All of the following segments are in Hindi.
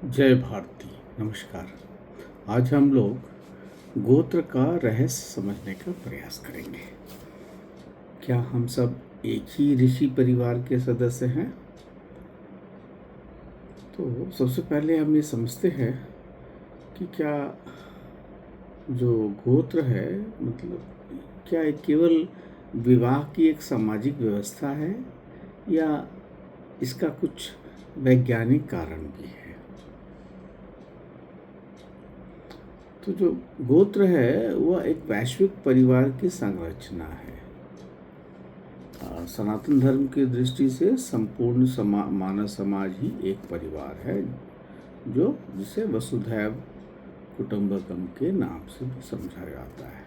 जय भारती। नमस्कार। आज हम लोग गोत्र का रहस्य समझने का प्रयास करेंगे। क्या हम सब एक ही ऋषि परिवार के सदस्य हैं? तो सबसे पहले हम ये समझते हैं कि क्या जो गोत्र है मतलब क्या ये केवल विवाह की एक सामाजिक व्यवस्था है या इसका कुछ वैज्ञानिक कारण भी है? तो जो गोत्र है वह एक वैश्विक परिवार की संरचना है। सनातन धर्म की दृष्टि से संपूर्ण मानव समाज ही एक परिवार है, जो जिसे वसुधैव कुटुंबकम के नाम से भी समझा जाता है।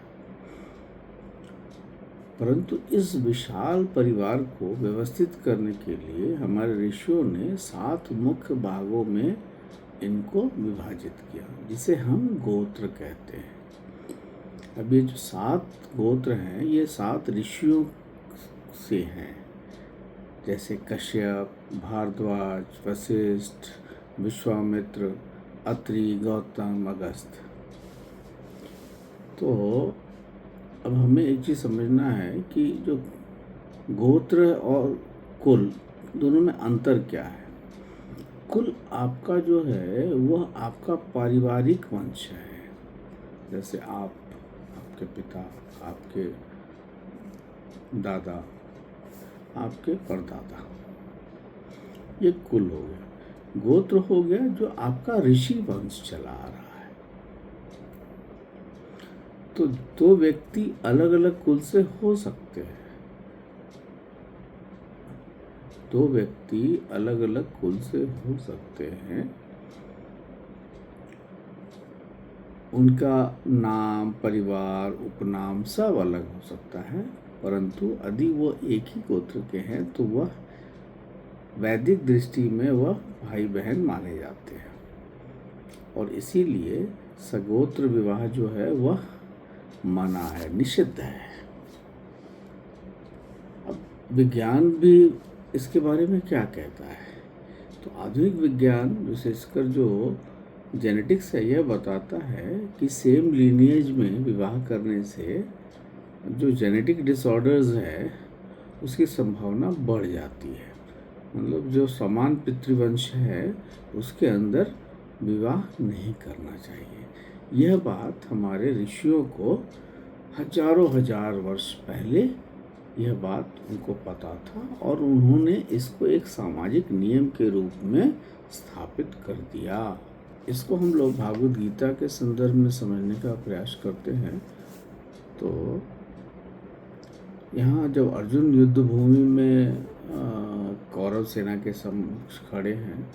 परंतु इस विशाल परिवार को व्यवस्थित करने के लिए हमारे ऋषियों ने 7 मुख्य भागों में इनको विभाजित किया, जिसे हम गोत्र कहते हैं। अब ये जो 7 गोत्र हैं ये 7 ऋषियों से हैं, जैसे कश्यप, भारद्वाज, वशिष्ठ, विश्वामित्र, अत्रि, गौतम, अगस्त्य। तो अब हमें एक चीज़ समझना है कि जो गोत्र और कुल दोनों में अंतर क्या है। कुल आपका जो है वह आपका पारिवारिक वंश है, जैसे आप, आपके पिता, आपके दादा, आपके परदादा, ये कुल हो गया। गोत्र हो गया जो आपका ऋषि वंश चला आ रहा है। तो दो व्यक्ति अलग अलग कुल से हो सकते हैं, दो व्यक्ति अलग अलग कुल से हो सकते हैं। उनका नाम, परिवार, उपनाम सब अलग हो सकता है, परंतु यदि वो एक ही गोत्र के हैं तो वह वैदिक दृष्टि में वह भाई बहन माने जाते हैं, और इसीलिए सगोत्र विवाह जो है वह मना है, निषिद्ध है। अब विज्ञान भी इसके बारे में क्या कहता है? तो आधुनिक विज्ञान विशेषकर जो जेनेटिक्स है यह बताता है कि सेम लीनिएज में विवाह करने से जो जेनेटिक डिसऑर्डर्स है उसकी संभावना बढ़ जाती है। मतलब जो समान पितृवंश है उसके अंदर विवाह नहीं करना चाहिए। यह बात हमारे ऋषियों को हजारों हजार वर्ष पहले यह बात उनको पता था, और उन्होंने इसको एक सामाजिक नियम के रूप में स्थापित कर दिया। इसको हम लोग भागवत गीता के संदर्भ में समझने का प्रयास करते हैं। तो यहाँ जब अर्जुन युद्ध भूमि में कौरव सेना के समक्ष खड़े हैं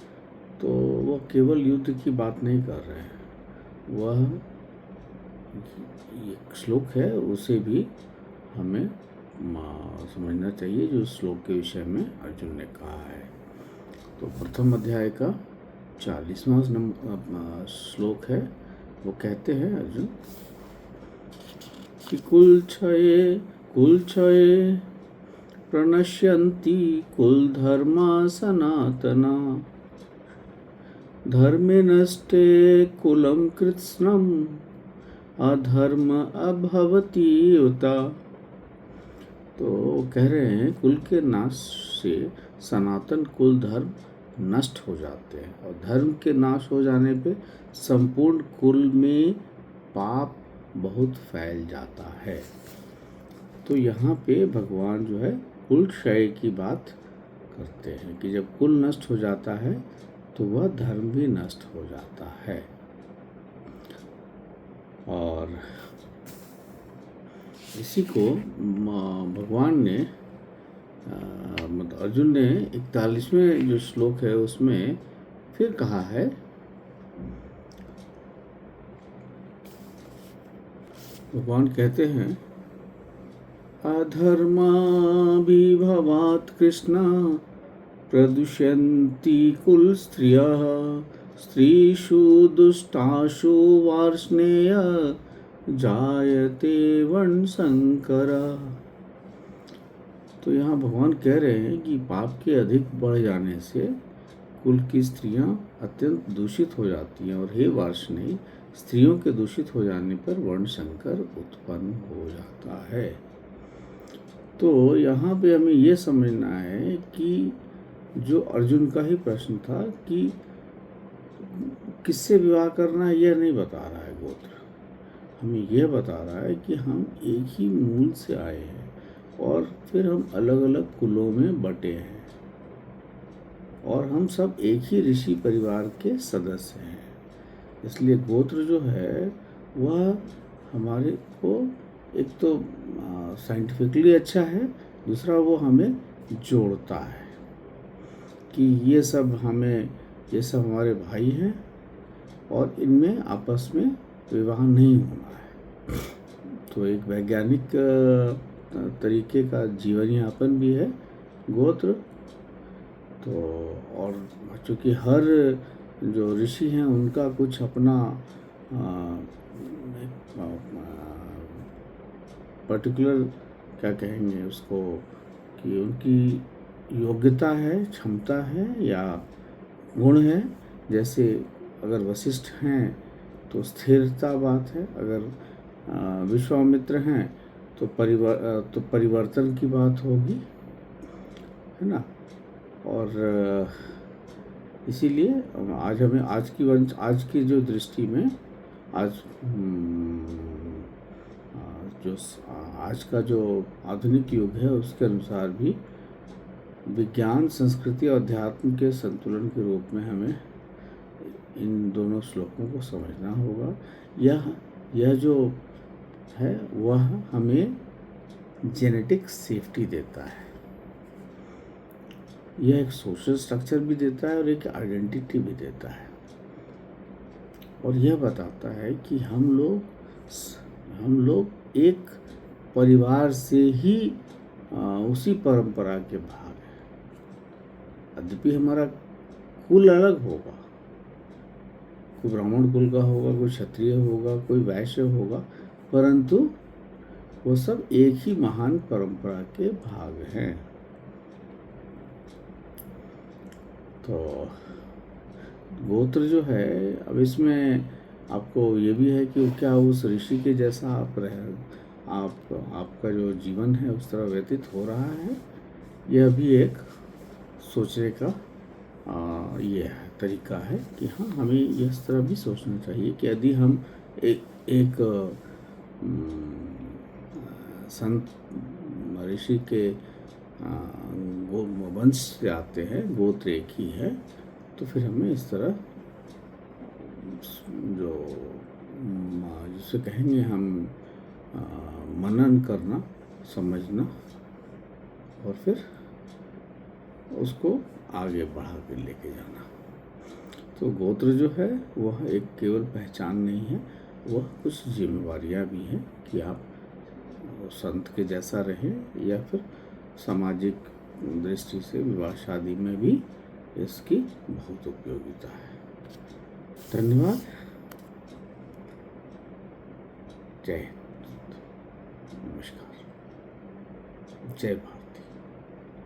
तो वह केवल युद्ध की बात नहीं कर रहे हैं, वह एक श्लोक है उसे भी हमें समझना चाहिए, जो श्लोक के विषय में अर्जुन ने कहा है। तो प्रथम अध्याय का 40वां श्लोक है। वो कहते हैं अर्जुन कि कुल क्षये प्रणश्यन्ति कुल धर्मा सनातना, धर्मे नष्टे कुलम कृत्स्नम अधर्म अभवति युता। तो कह रहे हैं कुल के नाश से सनातन कुल धर्म नष्ट हो जाते हैं, और धर्म के नाश हो जाने पे संपूर्ण कुल में पाप बहुत फैल जाता है। तो यहाँ पे भगवान जो है कुल क्षय की बात करते हैं कि जब कुल नष्ट हो जाता है तो वह धर्म भी नष्ट हो जाता है। और इसी को भगवान ने मतलब अर्जुन ने 41वें जो श्लोक है उसमें फिर कहा है, भगवान कहते हैं अधर्माभिभवात् कृष्ण प्रदुष्यन्ति कुल स्त्रियः, स्त्रीषु दुष्टाशु वार्ष्णेय जायते वर्णशंकरा। तो यहाँ भगवान कह रहे हैं कि पाप के अधिक बढ़ जाने से कुल की स्त्रियां अत्यंत दूषित हो जाती हैं और हे वार्ष्णेय, स्त्रियों के दूषित हो जाने पर वर्ण संकर उत्पन्न हो जाता है। तो यहाँ पे हमें ये समझना है कि जो अर्जुन का ही प्रश्न था कि किससे विवाह करना है, यह नहीं बता रहा है गोत्र, हमें यह बता रहा है कि हम एक ही मूल से आए हैं और फिर हम अलग अलग कुलों में बटे हैं और हम सब एक ही ऋषि परिवार के सदस्य हैं। इसलिए गोत्र जो है वह हमारे को एक तो साइंटिफिकली अच्छा है, दूसरा वो हमें जोड़ता है कि ये सब हमारे भाई हैं और इनमें आपस में विवाह नहीं होना है। तो एक वैज्ञानिक तरीके का जीवन यापन भी है गोत्र। तो और चूँकि हर जो ऋषि हैं उनका कुछ अपना पर्टिकुलर क्या कहेंगे उसको कि उनकी योग्यता है, क्षमता है या गुण है। जैसे अगर वशिष्ठ हैं तो स्थिरता बात है, अगर विश्वामित्र हैं तो परिवर्तन की बात होगी, है ना। और इसीलिए आज की जो दृष्टि में आज का जो आधुनिक युग है उसके अनुसार भी विज्ञान, संस्कृति और अध्यात्म के संतुलन के रूप में हमें इन दोनों श्लोकों को समझना होगा। यह जो है वह हमें जेनेटिक सेफ्टी देता है, यह एक सोशल स्ट्रक्चर भी देता है और एक आइडेंटिटी भी देता है और यह बताता है कि हम लोग एक परिवार से ही उसी परंपरा के भाग हैं। यद्यपि हमारा कुल अलग होगा, कोई ब्राह्मण कुल का होगा, कोई क्षत्रिय होगा, कोई वैश्य होगा, परंतु वो सब एक ही महान परंपरा के भाग हैं। तो गोत्र जो है, अब इसमें आपको ये भी है कि क्या उस ऋषि के जैसा आपका जो जीवन है उस तरह व्यतीत हो रहा है, यह भी एक सोचने का ये है तरीका है कि हाँ, हमें इस तरह भी सोचना चाहिए कि यदि हम एक संत ऋषि के वंश से आते हैं, गोत्र एक ही है, तो फिर हमें इस तरह जो जिसे कहेंगे हम मनन करना, समझना और फिर उसको आगे बढ़ा के लेके जाना। तो गोत्र जो है वह एक केवल पहचान नहीं है, वह कुछ जिम्मेवारियां भी हैं कि आप संत के जैसा रहें या फिर सामाजिक दृष्टि से विवाह शादी में भी इसकी बहुत उपयोगिता है। धन्यवाद। जय हिंद, नमस्कार, जय भारत।